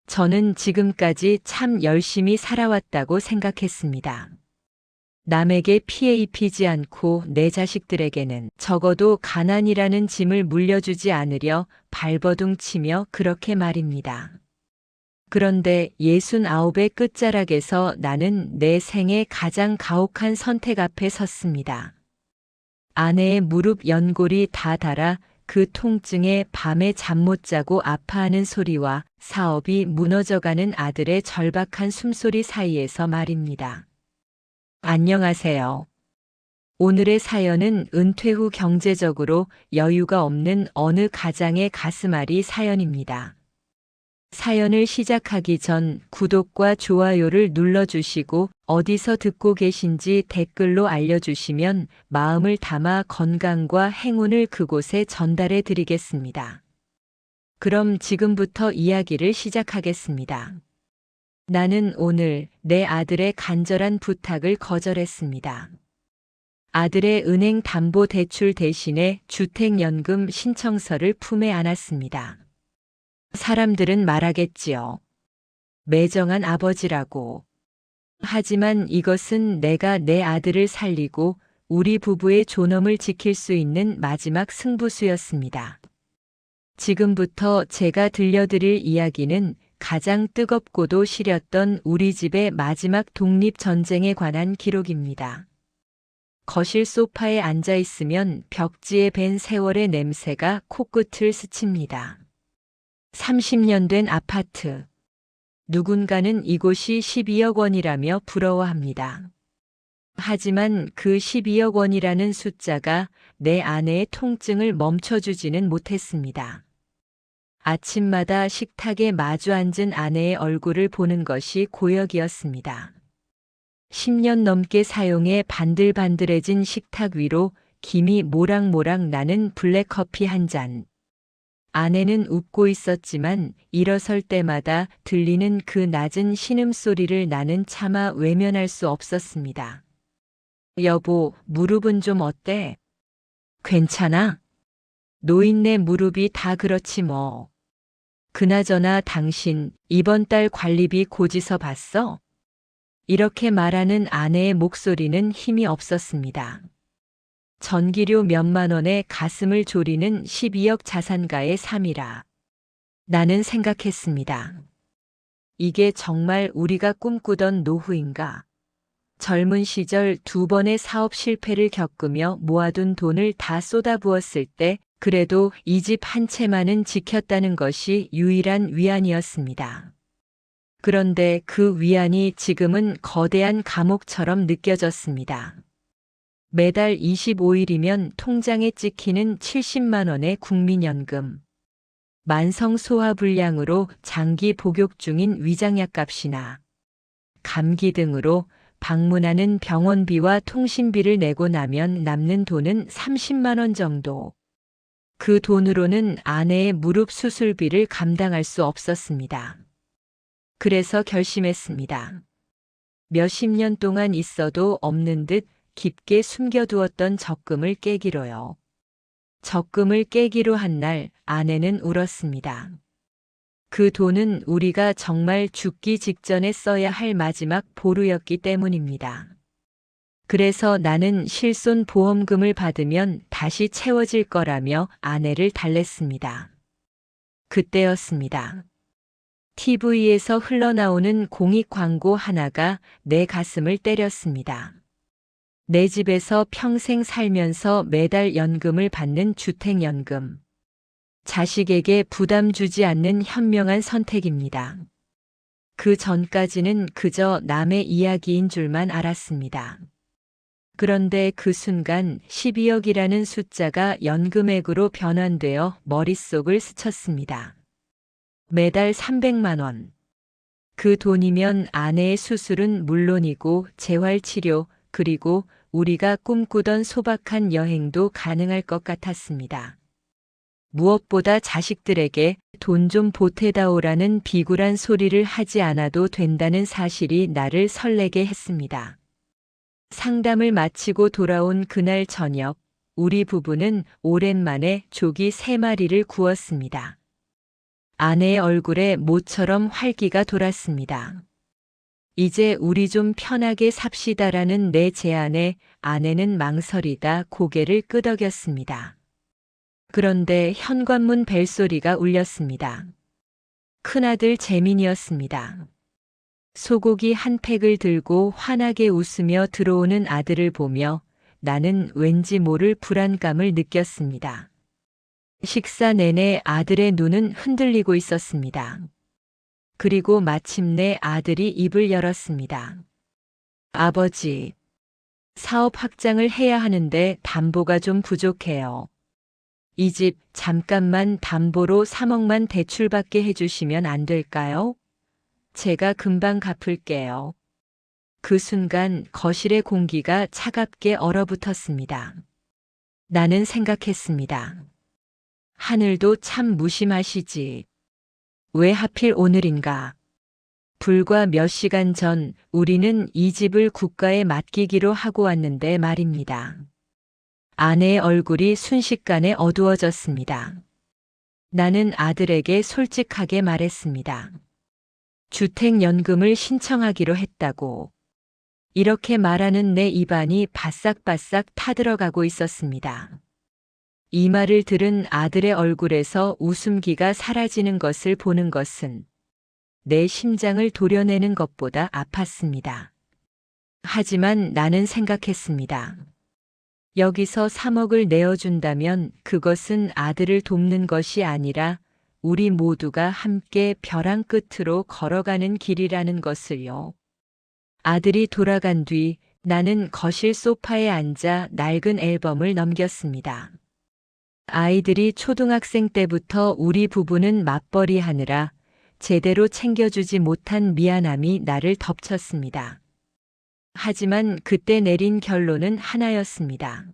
저는 지금까지 참 열심히 살아왔다고 생각했습니다. 남에게 피해 입히지 않고 내 자식들에게는 적어도 가난이라는 짐을 물려주지 않으려 발버둥 치며 그렇게 말입니다. 그런데 69의 끝자락에서 나는 내 생애 가장 가혹한 선택 앞에 섰습니다. 아내의 무릎 연골이 다 닳아 그 통증에 밤에 잠 못 자고 아파하는 소리와 사업이 무너져가는 아들의 절박한 숨소리 사이에서 말입니다. 안녕하세요. 오늘의 사연은 은퇴 후 경제적으로 여유가 없는 어느 가장의 가슴앓이 사연입니다. 사연을 시작하기 전 구독과 좋아요를 눌러주시고 어디서 듣고 계신지 댓글로 알려주시면 마음을 담아 건강과 행운을 그곳에 전달해 드리겠습니다. 그럼 지금부터 이야기를 시작하겠습니다. 나는 오늘 내 아들의 간절한 부탁을 거절했습니다. 아들의 은행 담보 대출 대신에 주택연금 신청서를 품에 안았습니다. 사람들은 말하겠지요. 매정한 아버지라고. 하지만 이것은 내가 내 아들을 살리고 우리 부부의 존엄을 지킬 수 있는 마지막 승부수였습니다. 지금부터 제가 들려드릴 이야기는 가장 뜨겁고도 시렸던 우리 집의 마지막 독립전쟁에 관한 기록입니다. 거실 소파에 앉아 있으면 벽지에 밴 세월의 냄새가 코끝을 스칩니다. 30년 된 아파트. 누군가는 이곳이 12억 원이라며 부러워합니다. 하지만 그 12억 원이라는 숫자가 내 아내의 통증을 멈춰주지는 못했습니다. 아침마다 식탁에 마주 앉은 아내의 얼굴을 보는 것이 고역이었습니다. 10년 넘게 사용해 반들반들해진 식탁 위로 김이 모락모락 나는 블랙커피 한 잔. 아내는 웃고 있었지만 일어설 때마다 들리는 그 낮은 신음소리를 나는 차마 외면할 수 없었습니다. 여보, 무릎은 좀 어때? 괜찮아? 노인네 무릎이 다 그렇지 뭐. 그나저나 당신 이번 달 관리비 고지서 봤어? 이렇게 말하는 아내의 목소리는 힘이 없었습니다. 전기료 몇만 원에 가슴을 졸이는 12억 자산가의 삶이라. 나는 생각했습니다. 이게 정말 우리가 꿈꾸던 노후인가? 젊은 시절 2번의 사업 실패를 겪으며 모아둔 돈을 다 쏟아부었을 때 그래도 이 집 한 채만은 지켰다는 것이 유일한 위안이었습니다. 그런데 그 위안이 지금은 거대한 감옥처럼 느껴졌습니다. 매달 25일이면 통장에 찍히는 70만 원의 국민연금. 만성 소화불량으로 장기 복용 중인 위장약 값이나 감기 등으로 방문하는 병원비와 통신비를 내고 나면 남는 돈은 30만 원 정도. 그 돈으로는 아내의 무릎 수술비를 감당할 수 없었습니다. 그래서 결심했습니다. 몇십 년 동안 있어도 없는 듯 깊게 숨겨두었던 적금을 깨기로요. 적금을 깨기로 한 날 아내는 울었습니다. 그 돈은 우리가 정말 죽기 직전에 써야 할 마지막 보루였기 때문입니다. 그래서 나는 실손 보험금을 받으면 다시 채워질 거라며 아내를 달랬습니다. 그때였습니다. TV에서 흘러나오는 공익 광고 하나가 내 가슴을 때렸습니다. 내 집에서 평생 살면서 매달 연금을 받는 주택연금. 자식에게 부담 주지 않는 현명한 선택입니다. 그 전까지는 그저 남의 이야기인 줄만 알았습니다. 그런데 그 순간 12억이라는 숫자가 연금액으로 변환되어 머릿속을 스쳤습니다. 매달 300만 원. 그 돈이면 아내의 수술은 물론이고 재활치료 그리고 우리가 꿈꾸던 소박한 여행도 가능할 것 같았습니다. 무엇보다 자식들에게 돈 좀 보태다오라는 비굴한 소리를 하지 않아도 된다는 사실이 나를 설레게 했습니다. 상담을 마치고 돌아온 그날 저녁, 우리 부부는 오랜만에 조기 3마리를 구웠습니다. 아내의 얼굴에 모처럼 활기가 돌았습니다. 이제 우리 좀 편하게 삽시다라는 내 제안에 아내는 망설이다 고개를 끄덕였습니다. 그런데 현관문 벨소리가 울렸습니다. 큰아들 재민이었습니다. 소고기 한 팩을 들고 환하게 웃으며 들어오는 아들을 보며 나는 왠지 모를 불안감을 느꼈습니다. 식사 내내 아들의 눈은 흔들리고 있었습니다. 그리고 마침내 아들이 입을 열었습니다. 아버지, 사업 확장을 해야 하는데 담보가 좀 부족해요. 이 집 잠깐만 담보로 3억만 대출받게 해주시면 안 될까요? 제가 금방 갚을게요. 그 순간 거실의 공기가 차갑게 얼어붙었습니다. 나는 생각했습니다. 하늘도 참 무심하시지. 왜 하필 오늘인가? 불과 몇 시간 전 우리는 이 집을 국가에 맡기기로 하고 왔는데 말입니다. 아내의 얼굴이 순식간에 어두워졌습니다. 나는 아들에게 솔직하게 말했습니다. 주택연금을 신청하기로 했다고. 이렇게 말하는 내 입안이 바싹바싹 타들어가고 있었습니다. 이 말을 들은 아들의 얼굴에서 웃음기가 사라지는 것을 보는 것은 내 심장을 도려내는 것보다 아팠습니다. 하지만 나는 생각했습니다. 여기서 3억을 내어준다면 그것은 아들을 돕는 것이 아니라 우리 모두가 함께 벼랑 끝으로 걸어가는 길이라는 것을요. 아들이 돌아간 뒤 나는 거실 소파에 앉아 낡은 앨범을 넘겼습니다. 아이들이 초등학생 때부터 우리 부부는 맞벌이 하느라 제대로 챙겨주지 못한 미안함이 나를 덮쳤습니다. 하지만 그때 내린 결론은 하나였습니다.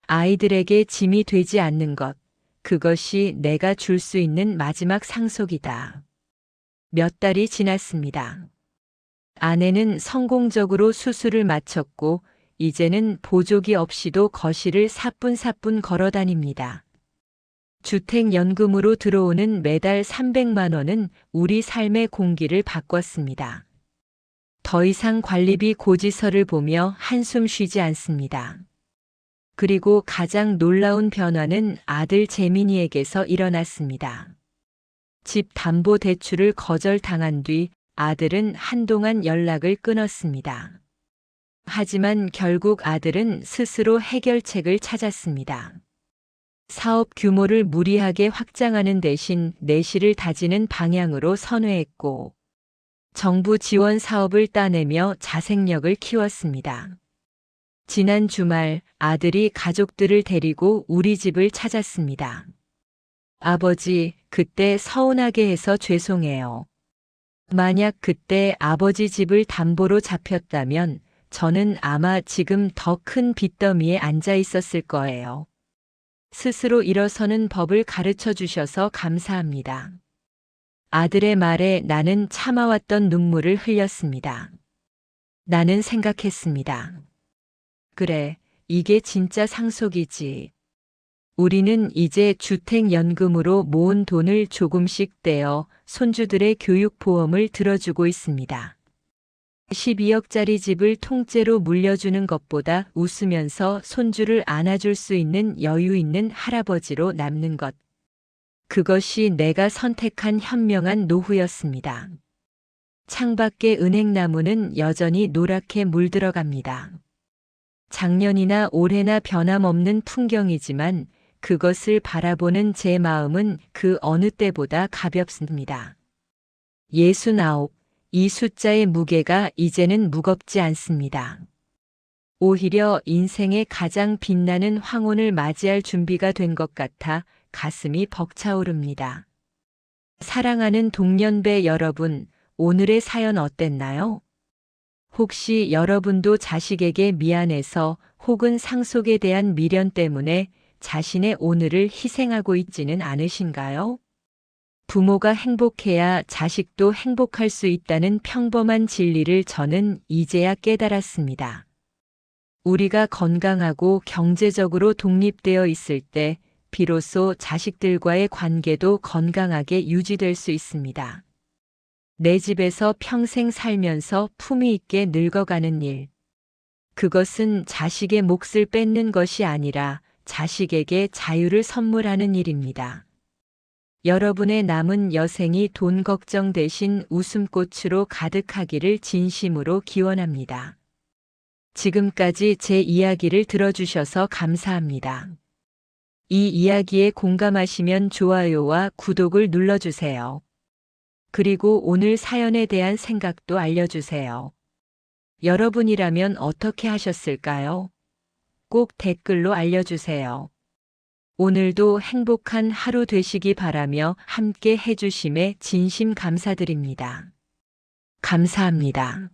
아이들에게 짐이 되지 않는 것, 그것이 내가 줄 수 있는 마지막 상속이다. 몇 달이 지났습니다. 아내는 성공적으로 수술을 마쳤고 이제는 보조기 없이도 거실을 사뿐사뿐 걸어 다닙니다. 주택연금으로 들어오는 매달 300만 원은 우리 삶의 공기를 바꿨습니다. 더 이상 관리비 고지서를 보며 한숨 쉬지 않습니다. 그리고 가장 놀라운 변화는 아들 재민이에게서 일어났습니다. 집 담보 대출을 거절당한 뒤 아들은 한동안 연락을 끊었습니다. 하지만 결국 아들은 스스로 해결책을 찾았습니다. 사업 규모를 무리하게 확장하는 대신 내실을 다지는 방향으로 선회했고, 정부 지원 사업을 따내며 자생력을 키웠습니다. 지난 주말 아들이 가족들을 데리고 우리 집을 찾았습니다. 아버지, 그때 서운하게 해서 죄송해요. 만약 그때 아버지 집을 담보로 잡혔다면 저는 아마 지금 더 큰 빚더미에 앉아 있었을 거예요. 스스로 일어서는 법을 가르쳐 주셔서 감사합니다. 아들의 말에 나는 참아왔던 눈물을 흘렸습니다. 나는 생각했습니다. 그래, 이게 진짜 상속이지. 우리는 이제 주택연금으로 모은 돈을 조금씩 떼어 손주들의 교육보험을 들어주고 있습니다. 12억짜리 집을 통째로 물려주는 것보다 웃으면서 손주를 안아줄 수 있는 여유 있는 할아버지로 남는 것. 그것이 내가 선택한 현명한 노후였습니다. 창밖의 은행나무는 여전히 노랗게 물들어갑니다. 작년이나 올해나 변함없는 풍경이지만 그것을 바라보는 제 마음은 그 어느 때보다 가볍습니다. 69. 이 숫자의 무게가 이제는 무겁지 않습니다. 오히려 인생의 가장 빛나는 황혼을 맞이할 준비가 된 것 같아 가슴이 벅차오릅니다. 사랑하는 동년배 여러분, 오늘의 사연 어땠나요? 혹시 여러분도 자식에게 미안해서 혹은 상속에 대한 미련 때문에 자신의 오늘을 희생하고 있지는 않으신가요? 부모가 행복해야 자식도 행복할 수 있다는 평범한 진리를 저는 이제야 깨달았습니다. 우리가 건강하고 경제적으로 독립되어 있을 때 비로소 자식들과의 관계도 건강하게 유지될 수 있습니다. 내 집에서 평생 살면서 품위 있게 늙어가는 일. 그것은 자식의 몫을 뺏는 것이 아니라 자식에게 자유를 선물하는 일입니다. 여러분의 남은 여생이 돈 걱정 대신 웃음꽃으로 가득하기를 진심으로 기원합니다. 지금까지 제 이야기를 들어주셔서 감사합니다. 이 이야기에 공감하시면 좋아요와 구독을 눌러주세요. 그리고 오늘 사연에 대한 생각도 알려주세요. 여러분이라면 어떻게 하셨을까요? 꼭 댓글로 알려주세요. 오늘도 행복한 하루 되시기 바라며 함께 해주심에 진심 감사드립니다. 감사합니다.